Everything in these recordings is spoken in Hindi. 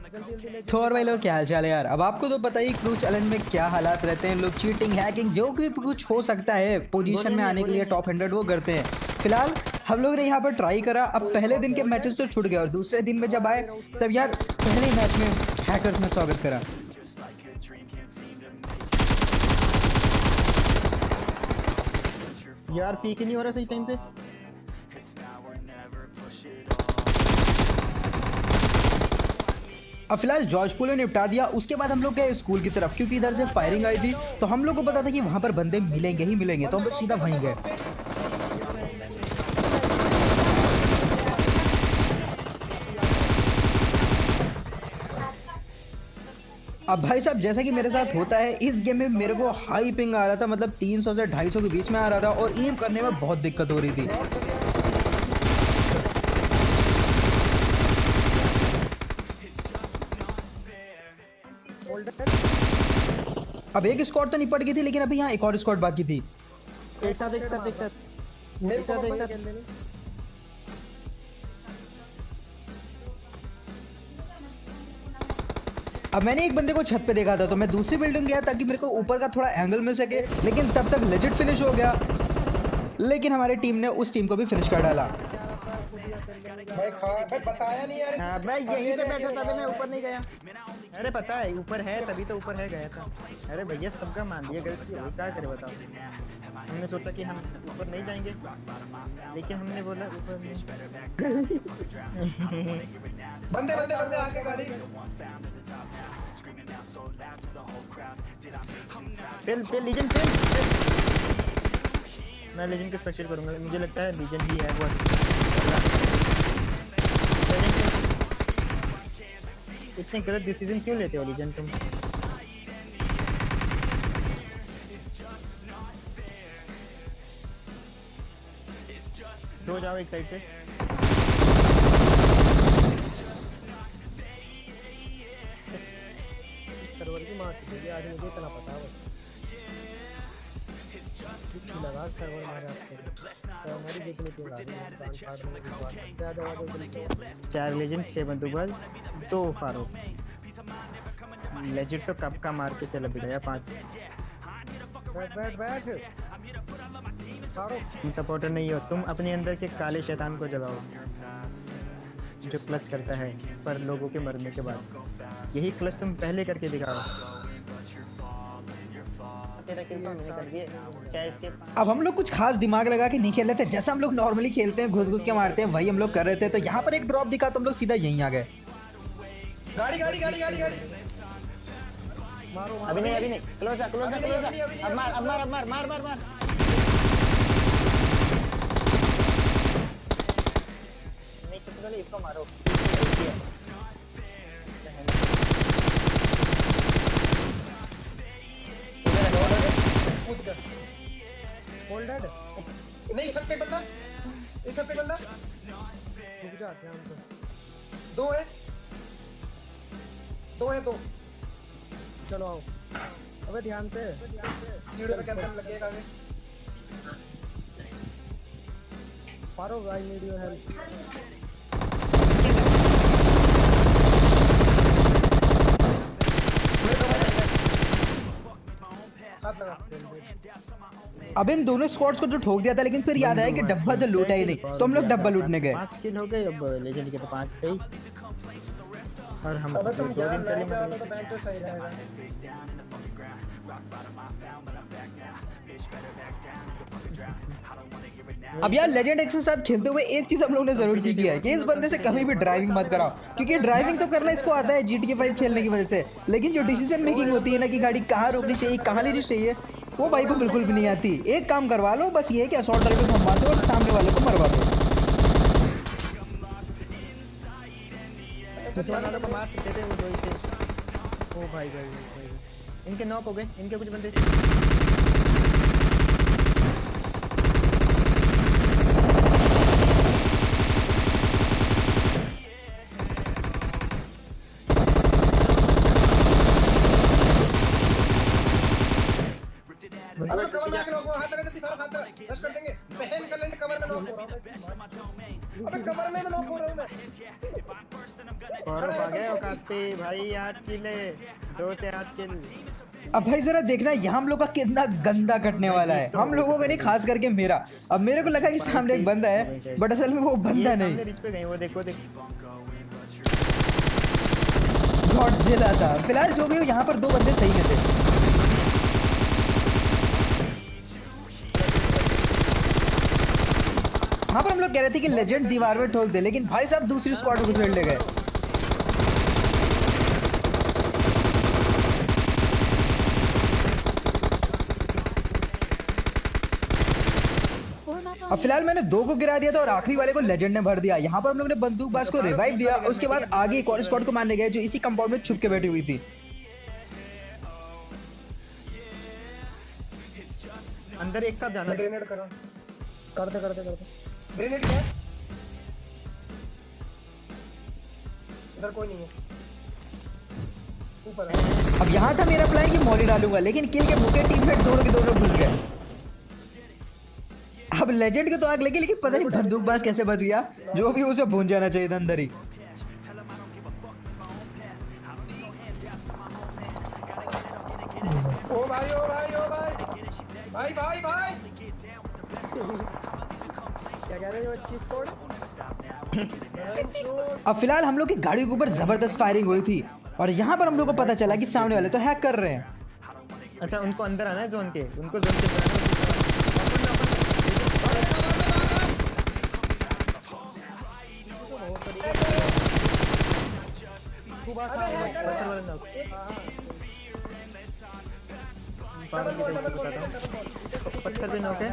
तो और भाई लोग क्या हाल चाल है यार। अब आपको तो पता ही क्रू चैलेंज में क्या हालात रहते हैं। लोग चीटिंग हैकिंग जो भी कुछ हो सकता है पोजीशन में आने के लिए टॉप 100 वो करते हैं। फिलहाल हम लोग ने यहाँ पर ट्राई करा। अब पहले दिन के मैचेस तो छूट गए और दूसरे दिन में जब आए तब यार पहले ही मैच में हैकर्स ने स्वागत करा। यार पीक ही नहीं हो रहा सही टाइम पे। अब फिलहाल जॉर्ज पुल ने निपटा दिया। उसके बाद हम लोग गए स्कूल की तरफ क्योंकि इधर से फायरिंग आई थी तो हम लोग को पता था कि वहां पर बंदे मिलेंगे ही मिलेंगे, तो हम लोग सीधा वहीं गए। अब भाई साहब जैसा कि मेरे साथ होता है इस गेम में मेरे को हाई पिंग आ रहा था, मतलब 300 से 250 के बीच में आ रहा था और एम करने में बहुत दिक्कत हो रही थी। अब एक स्क्वाड तो निपट गई थी लेकिन अभी यहाँ एक और स्क्वाड बाकी थी। एक साथ अब मैंने एक बंदे को छत पे देखा था तो मैं दूसरी बिल्डिंग गया ताकि मेरे को ऊपर का थोड़ा एंगल मिल सके, लेकिन तब तक लेजिट फिनिश हो गया। लेकिन हमारी टीम ने उस टीम को भी फिनिश कर डाला। भाई बताया नहीं यार। हाँ भाई यहीं पे बैठा था, मैं ऊपर नहीं गया। अरे पता है ऊपर है तभी तो ऊपर है गया था। अरे भैया सबका मान लिया गलती हो गई, क्या करे बताओ। हमने सोचा कि हम ऊपर नहीं जाएंगे लेकिन हमने बोला ऊपर नहीं। बंदे बंदे बंदे आके गाड़ी फिल लीजन फिल। मैं लीजन को स्पेशल करूंगा, मुझे लगता है लीजन ही है वो। इतने गलत डिसीजन क्यों लेते हो लीजन तुम? दो जाओ एक साइड से। सर्वर की मार मुझे आज मुझे इतना पता है बस लगा सर्वर मारा तो हमारी जितनी टीम आ रही है कान फाड़ने की बात क्या दवा 4 लेजेंड 6 बंदूकबाज 2 फारूक। लेजेंड तो कब का मार के चला भी गया 5। बैठ तुम सपोर्टर नहीं हो, तुम अपने अंदर के काले शैतान को जगाओ जो क्लच करता है पर लोगों के मरने के बाद। यही क्लच तुम पहले करके दिखाओ। अब हम लोग कुछ खास दिमाग लगा के नहीं खेल रहे थे, जैसा हम लोग नॉर्मली खेलते हैं घुस घुस के मारते हैं वही हम लोग कर रहे थे। तो यहाँ पर एक ड्रॉप दिखा तो हम लोग सीधा यहीं आ गए। गाड़ी गाड़ी गाड़ी गाड़ी गाड़ी अभी नहीं क्लोज अब मार। नहीं सबसे पहले इसको मारो। होल्डेड नहीं सब पे बंदा, इस सब पे बंदा रुक जा ध्यान से। दो है दो। चलो आओ अबे ध्यान से सीढ़ी पे कैंपर लगेगा आगे। Pharaoh I need your help. अब इन दोनों स्क्वाड्स को तो ठोक दिया था लेकिन फिर याद आया कि डब्बा तो लूटा ही नहीं, तो हम लोग डब्बा लूटने गए। 5 किल हो गए। अब लेजेंड के तो 5 थे ही और हम अबे तुम 2 जान दिन रहे पहले तो बैंक तो सही रहेगा। अब यार लेजेंड एक्स के साथ खेलते हुए एक चीज हम लोग ने जरूर सीखी है कि इस बंदे से कभी भी ड्राइविंग मत कराओ, क्योंकि ड्राइविंग तो करना इसको आता है GTA 5 खेलने की वजह से, लेकिन जो डिसीजन मेकिंग होती है ना कि गाड़ी कहाँ रोकनी चाहिए कहाँ लेनी चाहिए वो भाई को बिल्कुल भी नहीं आती। एक काम करवा लो बस, ये कि असॉल्ट राइफल को घुमा दो और सामने वाले को मरवा दो। तो वालों को मार सकते थे वो दो ही थे। ओ भाई इनके नॉक हो गए, इनके कुछ बंदे अबे कवर में लोग हाथ लगा जल्दी, हाथ रश कर देंगे। पहन कर लेंगे कवर में लोग। अबे कमर में नॉक हो रहा हूं मैं। और आ गए औकात पे भाई 8 किल है 2 से 8 किल। अब भाई जरा देखना यहाँ हम लोग का कितना गंदा कटने वाला है, हम लोगों का नहीं, खास करके मेरा। अब मेरे को लगा कि सामने एक बंदा है बट असल में वो बंदा नहीं, सामने रिच पे गए वो देखो गॉडजिला था। फिलहाल जो भी हो यहाँ पर 2 बंदे सही में थे। यहाँ पर हम लोग कह रहे थे कि लेजेंड दीवार में ठोक दे, लेकिन भाई साहब दूसरी स्क्वाड को घुसेड़ ले गए। अब फिलहाल मैंने 2 को गिरा दिया था और आखिरी वाले को लेजेंड ने भर दिया। यहाँ पर हम लोग ने बंदूकबाज को रिवाइव दिया और उसके बाद आगे एक और स्क्वाड को मारने गए जो इसी कंपाउंड में छुप के बैठी हुई थी। अंदर एक साथ जाना। ग्रेनेड करो। करते ग्रेनेड क्या है? इधर कोई नहीं है। ऊपर है। अब यहाँ था मेरा प्लान कि मॉली डालूंगा, लेकिन किल के मुके टीममेट दोनों के दोनों घुस गए। अब लेजेंड को तो आग लगी, लेकिन पता नहीं बंदूकबाज कैसे बच गया। जो भी उसे भून जाना चाहिए था अंदर ही। ओ भाई ओ भाई ओ भाई भाई भाई भाई क्या कह रहे हो अच्छी स्कोर? अब फिलहाल हम लोग की गाड़ी के ऊपर जबरदस्त फायरिंग हुई थी और यहाँ पर हम लोग को पता चला कि सामने वाले तो हैक कर रहे हैं। अच्छा उनको अंदर आना है जोन के, उनको जोन के पत्थर पे नोके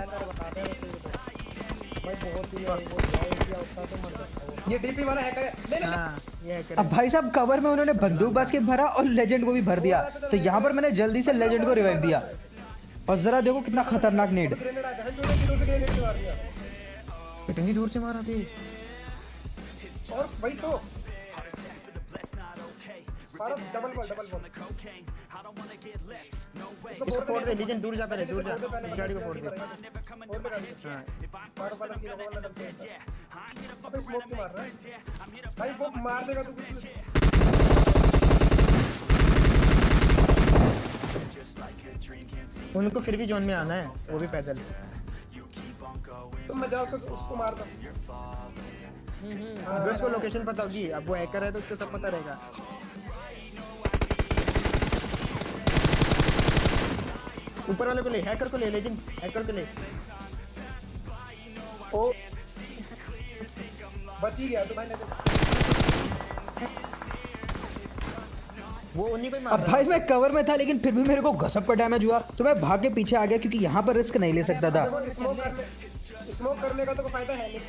ये डीपी वाला हैकर है। ले ले हाँ ये हैकर अब भाई साहब कवर में उन्होंने बंदूकबाज के भरा और लेजेंड को भी भर दिया, तो यहाँ पर मैंने जल्दी से लेजेंड को रिवाइव दिया। और जरा देखो कितना खतरनाक नेड। ग्रेनेड आया बहन जोड़े की दूर से ग्रेनेड मार दिया। इतनी दूर से मारा थे। और वही तो मारो डबल बॉल इसको फोड़ दे लीजेंड, दूर जा, पहले दूर जा, इस गाड़ी को फोड़ दे। फोड़ दे गाड़ी। हाँ मारो वाला सीन वाला डबल है। अबे स्मोक क्यों मार रहा है भाई? वो मार देगा तू कुछ। उनको फिर भी जोन में आना है, वो भी पैदल। तुम मैं जाओ उसको मार दो। अबे उसको लोकेशन पता होगी, अब वो हैकर है तो उसको सब पता रहेगा। ऊपर वाले को ले, हैकर को ले, लेजेंड हैकर को ले। ओ बच ही गया तो भाई। वो उन्हीं को ही मार अब रहा भाई मैं कवर में था लेकिन फिर भी मेरे को गजब का डैमेज हुआ, तो मैं भाग के पीछे आ गया क्योंकि यहाँ पर रिस्क नहीं ले सकता था। स्मोक करने का तो कोई फायदा है नहीं।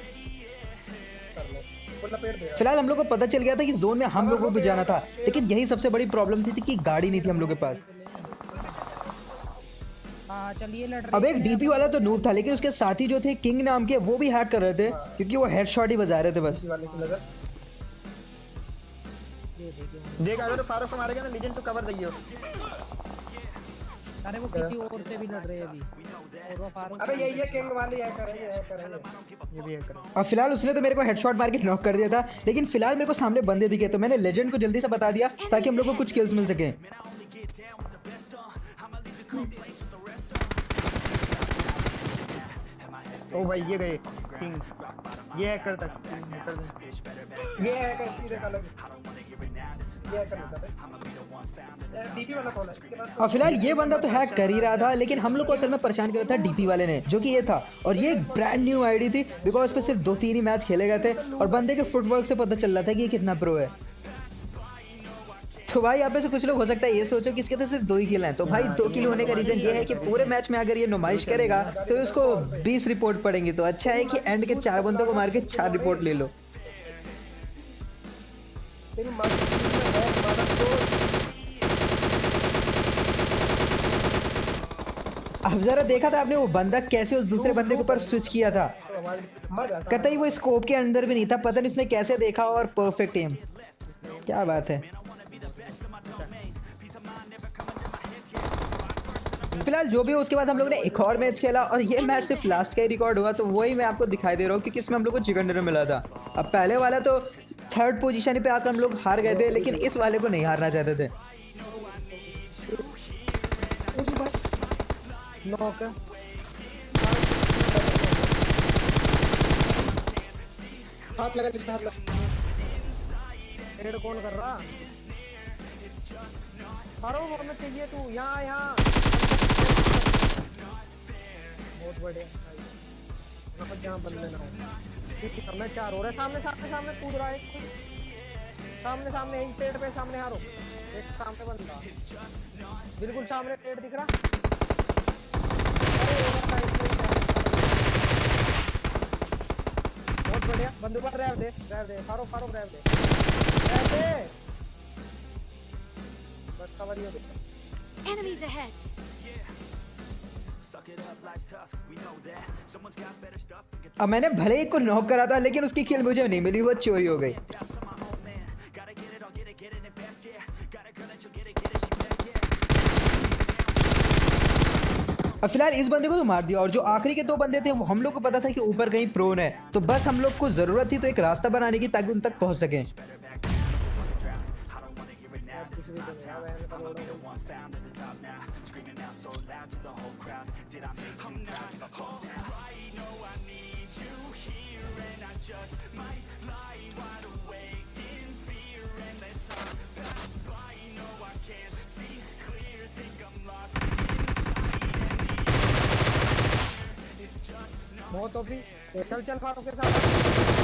वो लपेट देगा। फिलहाल हम लोग को पता चल गया था कि जोन में हम लोगों को भी जाना था, लेकिन यही सबसे बड़ी प्रॉब्लम थी कि गाड़ी नहीं थी हम लोग के पास। हाँ चलिए लड़ अब एक डीपी वाला तो नूब था, लेकिन उसके साथी जो थे किंग नाम के, वो भी हैक कर रहे थे क्योंकि वो हेडशॉट ही बजा रहे थे बस। वाले की नजर देख, अगर फारूक को मारेगा ना लीजेंड तो कवर दियो। अरे वो किसी और से भी लड़ रहे हैं अभी, और वो फारूक। अबे ये किंग वाले हैकर है, ये हैकर है ये भी हैकर। अब फिलहाल उसने तो मेरे को हेडशॉट मार के नॉक कर दिया था, लेकिन फिलहाल मेरे को सामने बंदे दिखे तो मैंने लेजेंड को जल्दी से बता दिया ताकि हम लोग को कुछ किल्स मिल सके। ओ भाई ये गए किंग, ये हैकर तक हैकर। ये हैकर सीधे अलग ये हैकर होता है। डीपी वाला कौन है इसके पास? और फिलहाल ये बंदा तो हैक कर ही रहा था, लेकिन हम लोग को असल में परेशान कर रहा था डीपी वाले ने, जो कि ये था। और ये एक ब्रांड न्यू आईडी थी बिकॉज पे सिर्फ 2-3 ही मैच खेले गए थे और बंदे के फुटवर्क से पता चल रहा था कि ये कितना प्रो है। तो भाई आप में से कुछ लोग हो सकता है ये सोचो कि इसके तो सिर्फ 2 ही किल हैं, तो भाई 2 किल होने का रीजन ये है कि पूरे मैच में अगर ये नुमाइश करेगा तो उसको 20 रिपोर्ट पड़ेंगी। तो अच्छा है कि एंड के 4 बंदों को मार के 4 रिपोर्ट ले लो। तेरी मां है माना तो अब जरा देखा था आपने वो बंदा कैसे उस दूसरे बंदे के ऊपर स्विच किया था, मजा कतई वो स्कोप के अंदर भी नहीं था, पता नहीं उसने कैसे देखा और परफेक्ट एम। क्या बात है। फिलहाल जो भी हो, उसके बाद हम लोगों ने एक और मैच खेला और ये मैच सिर्फ लास्ट का ही रिकॉर्ड हुआ, तो वही मैं आपको दिखाई दे रहा हूँ क्योंकि इसमें हम लोग को चिकन डिनर मिला था। अब पहले वाला तो 3rd पोजीशन पे आकर हम लोग हार गए थे, लेकिन इस वाले को नहीं हारना चाहते थे। नॉक है। हाथ लगा किसने हाथ लगा रेड कौन कर रहा? अरे वो हमें चाहिए तू यहाँ यहाँ। बहुत बढ़िया यहाँ पर जहाँ बंदे ना हो। हमें 4 हो रहे सामने सामने सामने कूद रहा है। सामने सामने एक पेड़ पे सामने हारो। एक सामने बंदा बिल्कुल सामने पेड़ दिख रहा। बहुत बढ़िया बंदूक पर ड्राइव दे फारो फारो ड्राइव दे बस कवर ही हो गया। Enemies ahead. अब मैंने भले ही को नॉक करा था, लेकिन उसकी किल मुझे नहीं मिली, वो चोरी हो गई। अब फिलहाल इस बंदे को तो मार दिया, और जो आखिरी के 2 बंदे थे वो हम लोग को पता था कि ऊपर कहीं प्रोन है, तो बस हम लोग को जरूरत थी तो एक रास्ता बनाने की ताकि उन तक पहुंच सकें। बहुत ओपी चल चल फारूक के साथ